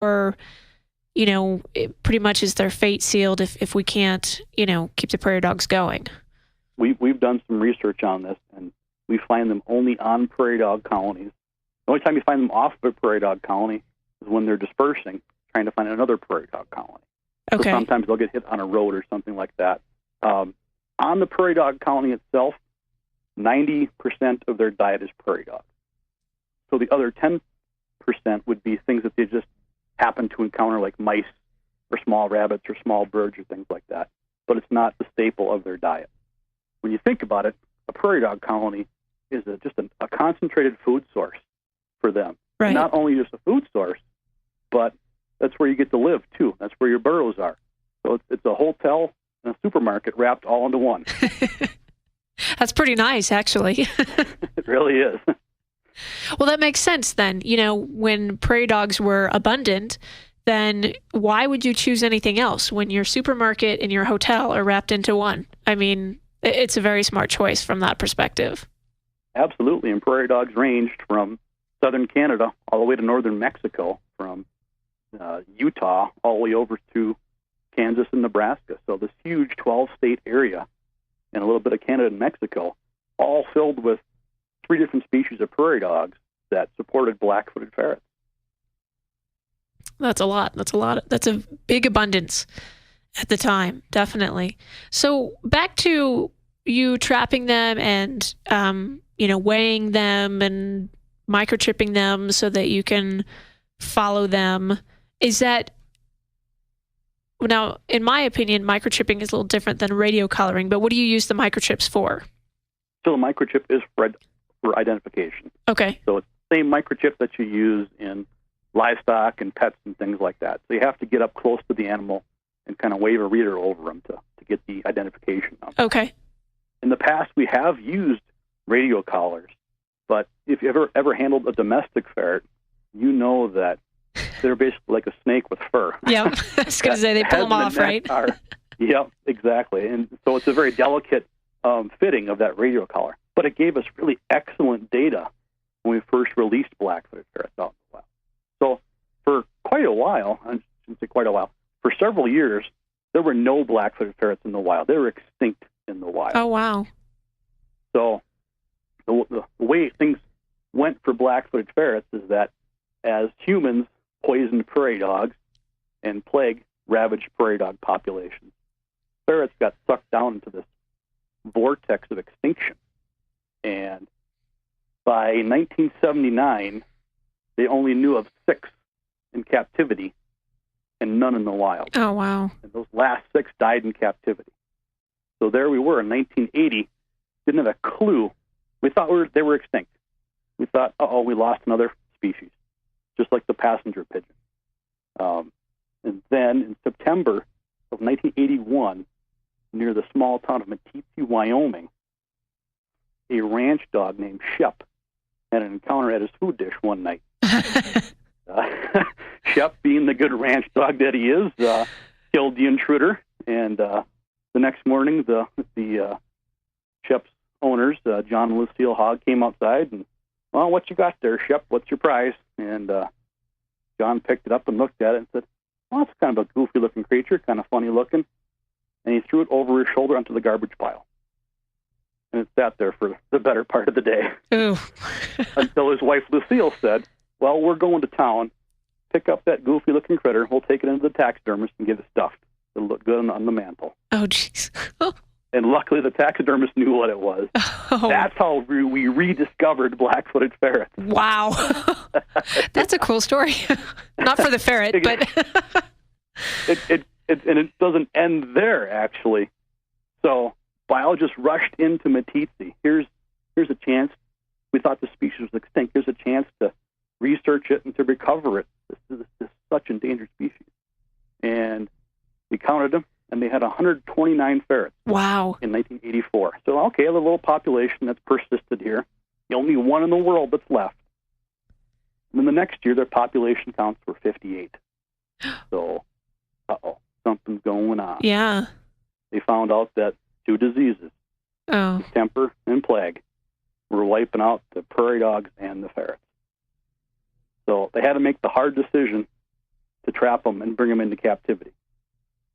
or, it pretty much is their fate sealed if we can't, keep the prairie dogs going? We've done some research on this, and we find them only on prairie dog colonies. The only time you find them off of a prairie dog colony is when they're dispersing, trying to find another prairie dog colony. Okay. So sometimes they'll get hit on a road or something like that. On the prairie dog colony itself, 90% of their diet is prairie dog. So the other 10% would be things that they just happen to encounter, like mice or small rabbits or small birds or things like that. But it's not the staple of their diet. When you think about it, a prairie dog colony is just a concentrated food source for them. Right. Not only just a food source, but that's where you get to live, too. That's where your burrows are. So it's a hotel and a supermarket wrapped all into one. That's pretty nice, actually. It really is. Well, that makes sense then. When prairie dogs were abundant, then why would you choose anything else when your supermarket and your hotel are wrapped into one? I mean, it's a very smart choice from that perspective. Absolutely. And prairie dogs ranged from southern Canada all the way to northern Mexico, from Utah all the way over to Kansas and Nebraska. So this huge 12-state area and a little bit of Canada and Mexico, all filled with 3 different species of prairie dogs that supported black-footed ferrets. That's a lot. That's a big abundance at the time, definitely. So back to you trapping them and, weighing them and microchipping them so that you can follow them. Is that, now, in my opinion, microchipping is a little different than radio coloring, but what do you use the microchips for? So the microchip is for identification. Okay. So it's the same microchip that you use in livestock and pets and things like that. So you have to get up close to the animal and kind of wave a reader over them to get the identification of them. Okay. In the past, we have used radio collars, but if you ever handled a domestic ferret, you know that they're basically like a snake with fur. Yep. I was going to say, they pull them off, right? Yep, exactly. And so it's a very delicate fitting of that radio collar. But it gave us really excellent data when we first released black-footed ferrets out in the wild. So for quite a while, I shouldn't say quite a while, for several years, there were no black-footed ferrets in the wild. They were extinct in the wild. Oh, wow. So the way things went for black-footed ferrets is that as humans poisoned prairie dogs and plague ravaged prairie dog populations, ferrets got sucked down into this vortex of extinction. And by 1979, they only knew of 6 in captivity and none in the wild. Oh, wow. And those last 6 died in captivity. So there we were in 1980, didn't have a clue. We thought they were extinct. We thought, we lost another species, just like the passenger pigeon. And then in September of 1981, near the small town of Meeteetse, Wyoming, a ranch dog named Shep had an encounter at his food dish one night. Shep, being the good ranch dog that he is, killed the intruder. And the next morning, the Shep's owners, John and Lucille Hogg, came outside and, well, what you got there, Shep? What's your prize? And John picked it up and looked at it and said, well, it's kind of a goofy-looking creature, kind of funny-looking. And he threw it over his shoulder onto the garbage pile. And it sat there for the better part of the day. Ooh. Until his wife, Lucille, said, well, we're going to town. Pick up that goofy-looking critter. We'll take it into the taxidermist and get it stuffed. It'll look good on the mantle. Oh, jeez. And luckily, the taxidermist knew what it was. Oh. That's how we rediscovered black-footed ferrets. Wow. That's a cool story. Not for the ferret, but... it doesn't end there, actually. So biologists rushed into Meeteetse. Here's a chance. We thought the species was extinct. Here's a chance to research it and to recover it. This is such endangered species. And we counted them, and they had 129 ferrets. Wow. In 1984. So, okay, a little population that's persisted here. The only one in the world that's left. And then the next year, their population counts were 58. So, something's going on. Yeah. They found out that 2 diseases, distemper and plague, were wiping out the prairie dogs and the ferrets. So they had to make the hard decision trap them and bring them into captivity.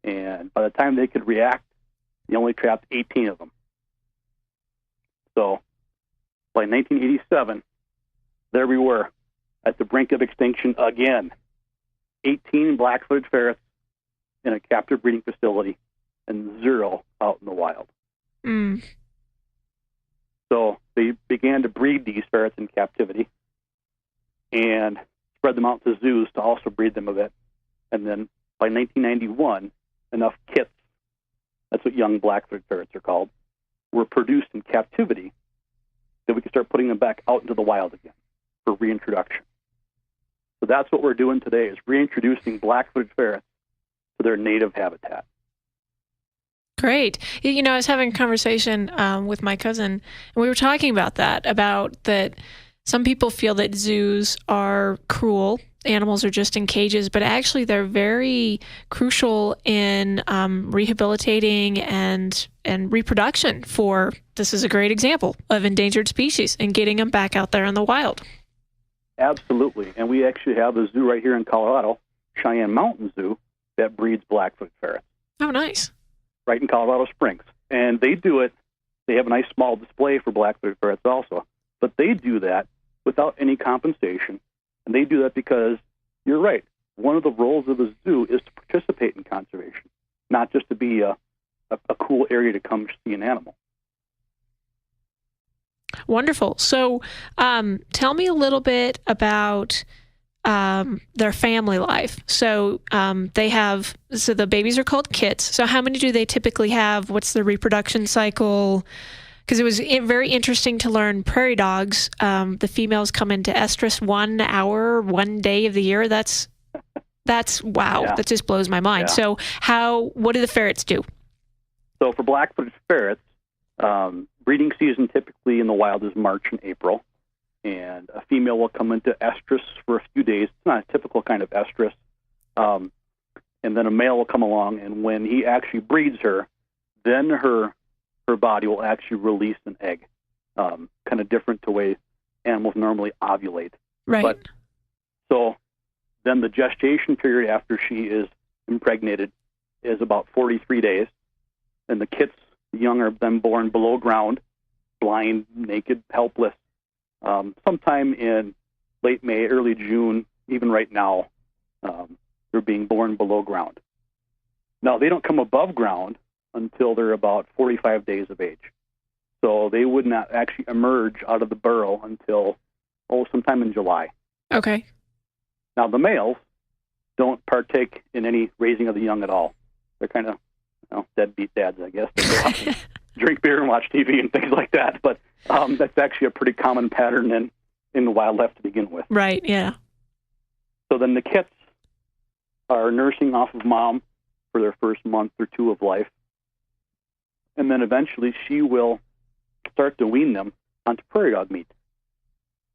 And by the time they could react, they only trapped 18 of them. So by 1987, there we were at the brink of extinction again. 18 black-footed ferrets in a captive breeding facility and 0 out in the wild. Mm. So they began to breed these ferrets in captivity and spread them out to zoos to also breed them a bit. And then by 1991, enough kits, that's what young black-footed ferrets are called, were produced in captivity that we could start putting them back out into the wild again for reintroduction. So that's what we're doing today, is reintroducing black-footed ferrets to their native habitat. Great. You know, I was having a conversation with my cousin, and we were talking about that some people feel that zoos are cruel. Animals are just in cages, but actually they're very crucial in rehabilitating and reproduction for, this is a great example of endangered species, and getting them back out there in the wild. Absolutely. And we actually have a zoo right here in Colorado, Cheyenne Mountain Zoo, that breeds black-footed ferrets. Oh, nice. Right in Colorado Springs. And they do it, they have a nice small display for black-footed ferrets also, but they do that without any compensation. And they do that because, you're right, one of the roles of a zoo is to participate in conservation, not just to be a cool area to come see an animal. Wonderful. So tell me a little bit about their family life. So the babies are called kits. So how many do they typically have? What's the reproduction cycle? Because it was very interesting to learn prairie dogs. The females come into estrus 1 hour, 1 day of the year. That's wow. Yeah. That just blows my mind. Yeah. So what do the ferrets do? So for black-footed ferrets, breeding season typically in the wild is March and April. And a female will come into estrus for a few days. It's not a typical kind of estrus. And then a male will come along, and when he actually breeds her, then her body will actually release an egg, kind of different to the way animals normally ovulate. Right. So then the gestation period after she is impregnated is about 43 days, and the kits, the young, are then born below ground, blind, naked, helpless. Sometime in late May, early June, even right now, they're being born below ground. Now, they don't come above ground until they're about 45 days of age. So they would not actually emerge out of the burrow until, sometime in July. Okay. Now, the males don't partake in any raising of the young at all. They're kind of deadbeat dads, I guess. They go out and drink beer and watch TV and things like that. But that's actually a pretty common pattern in the wildlife to begin with. Right, yeah. So then the kits are nursing off of mom for their first month or two of life. And then eventually she will start to wean them onto prairie dog meat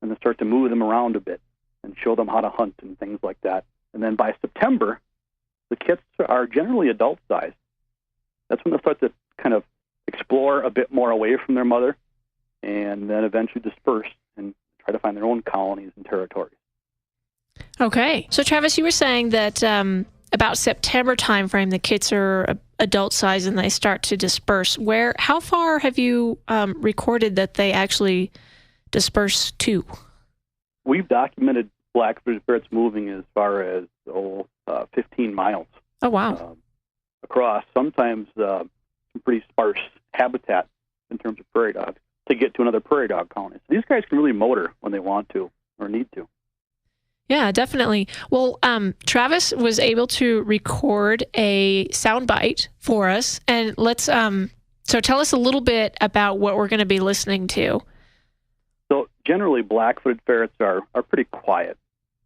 and then start to move them around a bit and show them how to hunt and things like that. And then by September, the kits are generally adult size. That's when they start to kind of explore a bit more away from their mother and then eventually disperse and try to find their own colonies and territories. Okay. So, Travis, you were saying that about September timeframe, the kits are adult size and they start to disperse. How far have you recorded that they actually disperse to? We've documented black-footed ferrets moving as far as 15 miles. Oh, wow. Across sometimes some pretty sparse habitat in terms of prairie dogs to get to another prairie dog colony. So these guys can really motor when they want to or need to. Yeah, definitely. Well, Travis was able to record a soundbite for us, and let's so tell us a little bit about what we're going to be listening to. So generally, black-footed ferrets are pretty quiet,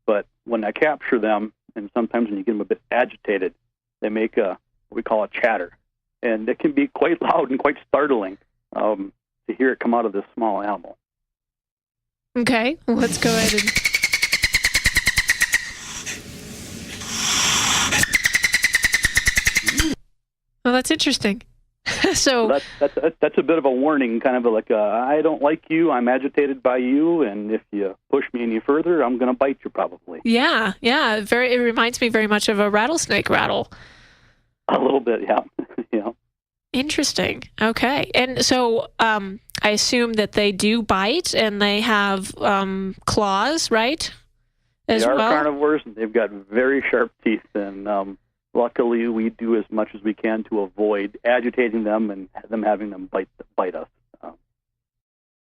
but when I capture them, and sometimes when you get them a bit agitated, they make what we call a chatter, and it can be quite loud and quite startling to hear it come out of this small animal. Okay, well, let's go ahead and... Oh, that's interesting. So that's a bit of a warning, kind of like, I don't like you, I'm agitated by you, and if you push me any further, I'm going to bite you probably. Yeah. It reminds me very much of a rattlesnake rattle. A little bit, yeah. Yeah. Interesting. Okay. And so I assume that they do bite and they have claws, right? They are carnivores, and they've got very sharp teeth, and luckily we do as much as we can to avoid agitating them and them having them bite us.